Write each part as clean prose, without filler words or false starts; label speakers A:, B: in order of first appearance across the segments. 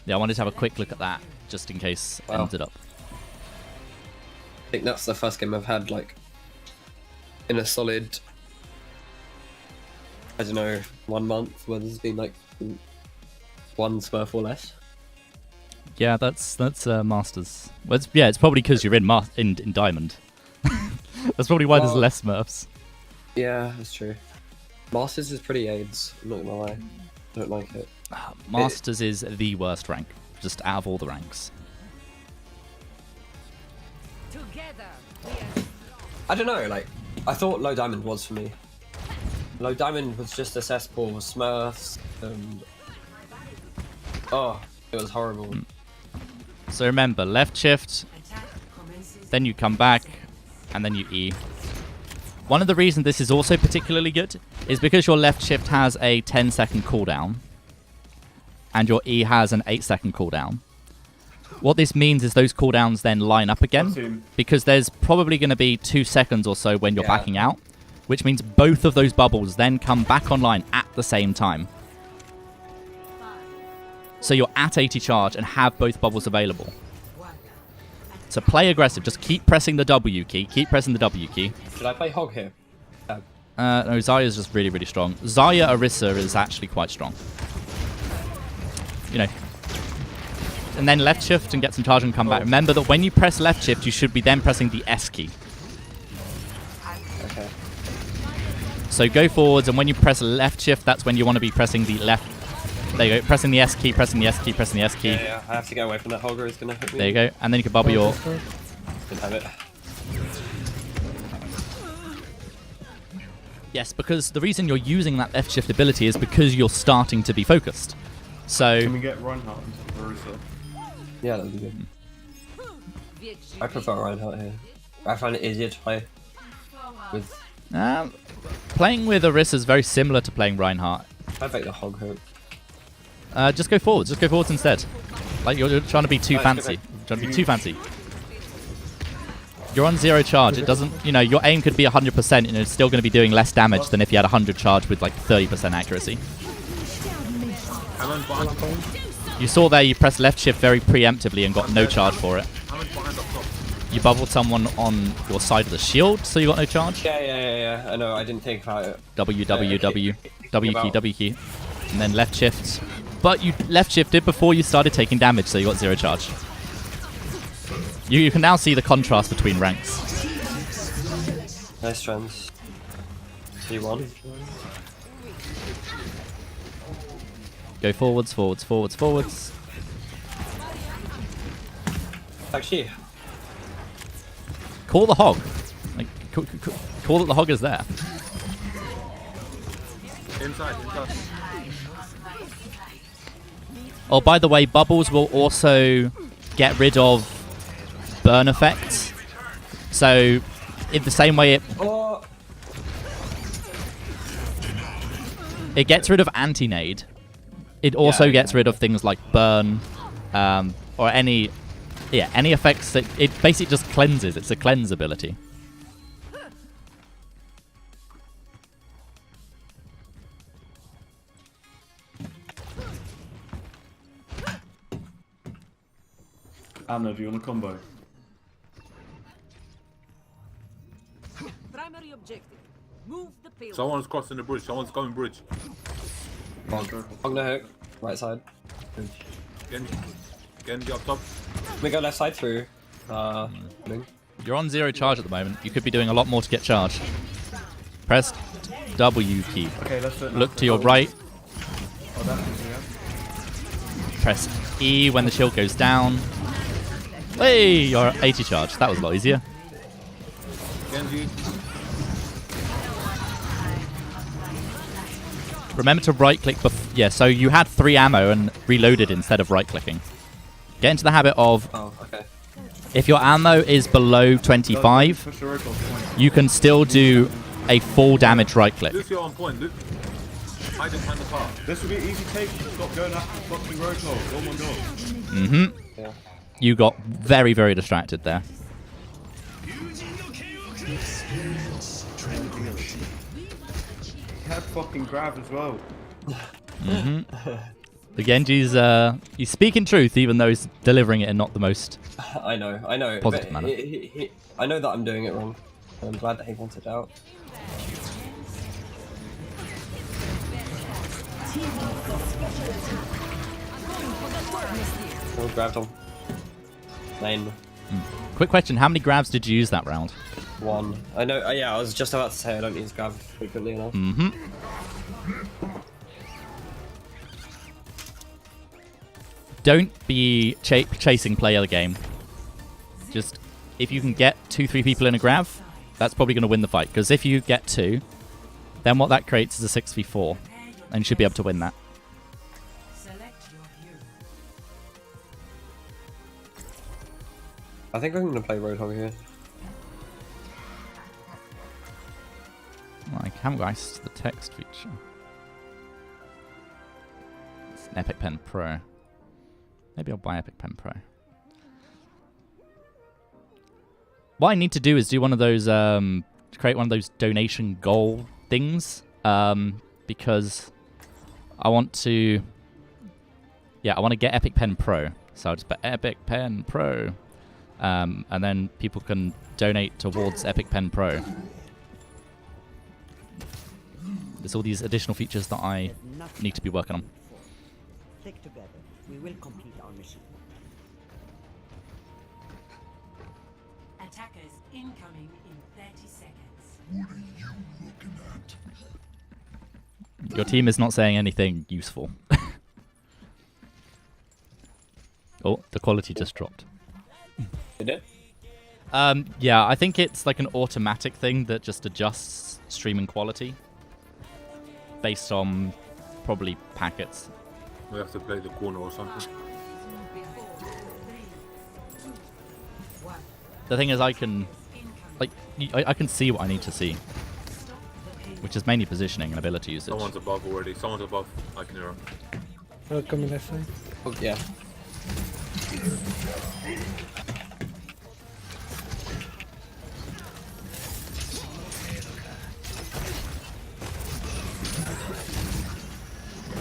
A: Yeah, I wanted to have a quick look at that, just in case it ended up.
B: I think that's the first game I've had, like, in a solid, I don't know, 1 month where there's been, like, 1 Smurf or less.
A: Yeah, that's Masters. Well, it's probably because you're in Diamond. That's probably why there's less Smurfs.
B: Yeah, that's true. Masters is pretty AIDS, I'm not gonna lie. I don't like it.
A: Masters is the worst rank, just out of all the ranks.
B: I don't know, like, I thought Low Diamond was for me. Low Diamond was just a cesspool of Smurfs, and... oh, it was horrible.
A: So remember, left shift, then you come back, and then you E. One of the reasons this is also particularly good is because your left shift has a 10-second cooldown, and your E has an 8-second cooldown. What this means is those cooldowns then line up again, because there's probably going to be 2 seconds or so when you're backing out, which means both of those bubbles then come back online at the same time. So you're at 80 charge and have both bubbles available. So play aggressive. Just keep pressing the W key. Keep pressing the W key.
B: Should I play Hog here?
A: No, Zarya's just really, really strong. Zarya Orisa is actually quite strong. You know. And then left shift and get some charge and come back. Remember that when you press left shift, you should be then pressing the S key.
B: Okay.
A: So go forwards, and when you press left shift, that's when you want to be pressing the left. There you go. Pressing the S key, pressing the S key, pressing the S key.
B: Yeah, I have to get away from that. Hogger is going to hit me.
A: There you go. And then you can bubble your...
B: Didn't have it.
A: Yes, because the reason you're using that left shift ability is because you're starting to be focused. So...
C: Can we get Reinhardt into Orisa?
B: Yeah, that would be good. I prefer Reinhardt here. I find it easier to play with...
A: playing with Orisa is very similar to playing Reinhardt.
B: I think the Hog hook.
A: Just go forwards. Just go forwards instead. Like, you're trying to be too fancy. Trying to be too fancy. You're on 0 charge. It doesn't... You know, your aim could be 100% and it's still going to be doing less damage than if you had 100 charge with, like, 30% accuracy. You saw there you pressed left shift very preemptively and got no charge for it. You bubbled someone on your side of the shield, so you got no charge.
B: Yeah. I know, I didn't think about it.
A: W key. And then left shift. But you left shifted before you started taking damage, so you got 0 charge. You can now see the contrast between ranks.
B: Nice trends. C1.
A: Go forwards, forwards, forwards, forwards.
B: Actually,
A: call the hog. Like, call that the hog is there.
C: Inside.
A: Oh, by the way, bubbles will also get rid of burn effects. So, in the same way it gets rid of anti-nade. It also gets rid of things like burn, or any effects that it basically just cleanses. It's a cleanse ability.
C: Anna, do you want a combo?
D: Primary objective. Move the payload.
E: Someone's crossing the bridge. Someone's going bridge.
B: Hog no hook. Right side.
E: Genji up top.
B: We go left side through.
A: You're on 0 charge at the moment. You could be doing a lot more to get charge. Press W key.
C: Okay, let's do it now.
A: Look to your right.
C: Oh, that's easy,
A: Press E when the shield goes down. Hey, you're at 80 charge. That was a lot easier.
E: Genji.
A: Remember to right-click yeah, so you had 3 ammo and reloaded instead of right-clicking. Get into the habit of...
B: Oh, okay.
A: If your ammo is below 25, you can still do a full damage right-click.
E: Luke, you're on point. Luke. Hide behind the car.
C: This will be easy take. Stop going after the fucking road call. Oh my god.
A: Mm-hmm.
B: Yeah.
A: You got very, very distracted there.
C: He had fucking grab as well.
A: Mm-hmm. The Genji's he's speaking truth, even though he's delivering it in not the most.
B: I know.
A: Positive
B: but
A: manner.
B: I know that I'm doing it wrong. I'm glad that he wanted out. Oh, grabbed him. 9.
A: Quick question: how many grabs did you use that round?
B: 1. I know. Yeah, I was just about to say I don't use grab frequently enough.
A: Don't be chasing play of the game. Just if you can get 2-3 people in a grab, that's probably going to win the fight. Because if you get 2, then what that creates is a 6v4, and you should be able to win that.
B: I think I'm going to play Roadhog here.
A: I haven't got access to the text feature. It's an Epic Pen Pro. Maybe I'll buy Epic Pen Pro. What I need to do is do one of those, create one of those donation goal things, because I want to, I want to get Epic Pen Pro. So I'll just put Epic Pen Pro, and then people can donate towards Epic Pen Pro. There's all these additional features that I need to be working on.
D: Stick together. We will complete our mission.
F: Attackers incoming in 30 seconds.
A: Your team is not saying anything useful. Oh, the quality just dropped.
B: Did it?
A: Yeah, I think it's like an automatic thing that just adjusts streaming quality based on probably packets.
E: We have to play the corner or something.
A: The thing is, I can, like, I can see what I need to see, which is mainly positioning and ability usage.
E: Someone's above already. Someone's above. I can hear him.
G: Oh, coming left side.
B: Oh, yeah.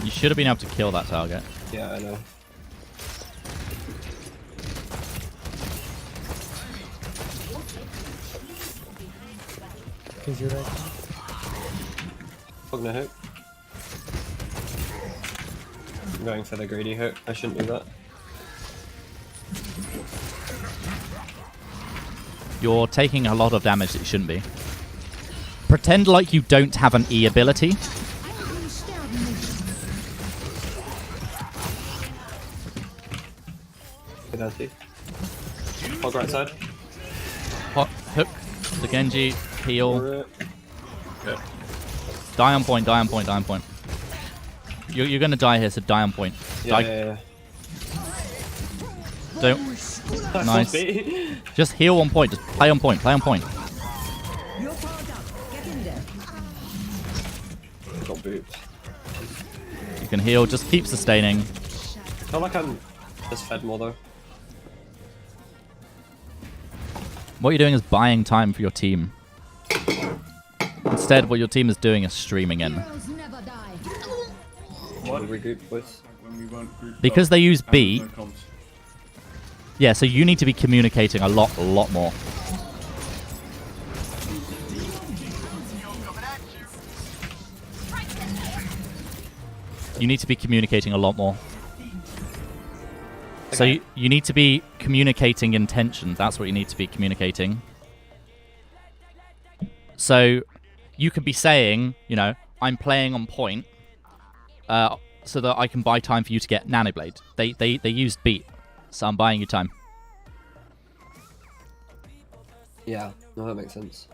A: You should have been able to kill that target.
B: Yeah, I know.
G: Is you right?
B: Pugna hook. I'm going for the greedy hook. I shouldn't do that.
A: You're taking a lot of damage that you shouldn't be. Pretend like you don't have an E ability.
B: Good anti. Hog right side.
A: Hot hook, the Genji, heal.
B: Alright.
E: Yeah.
A: Die on point, die on point, die on point. You're gonna die here, so die on point. Die.
B: Yeah.
A: Don't. Nice. Just heal on point, just play on point, play on point.
D: You're powered up. Get in there.
B: Got booped.
A: You can heal, just keep sustaining.
B: Not like I'm just fed more though.
A: What you're doing is buying time for your team. Instead, what your team is doing is streaming in.
B: What? Regroup, boys.
C: When we weren't grouped
A: Because
C: up
A: they use
C: and
A: B,
C: no comms.
A: yeah, so you need to be communicating a lot more. You need to be communicating a lot more. So
B: Okay.
A: you need to be communicating intention. That's what you need to be communicating. So you could be saying, you know, I'm playing on point, so that I can buy time for you to get Nanoblade. They used beat, so I'm buying you time.
B: Yeah, no, that makes sense.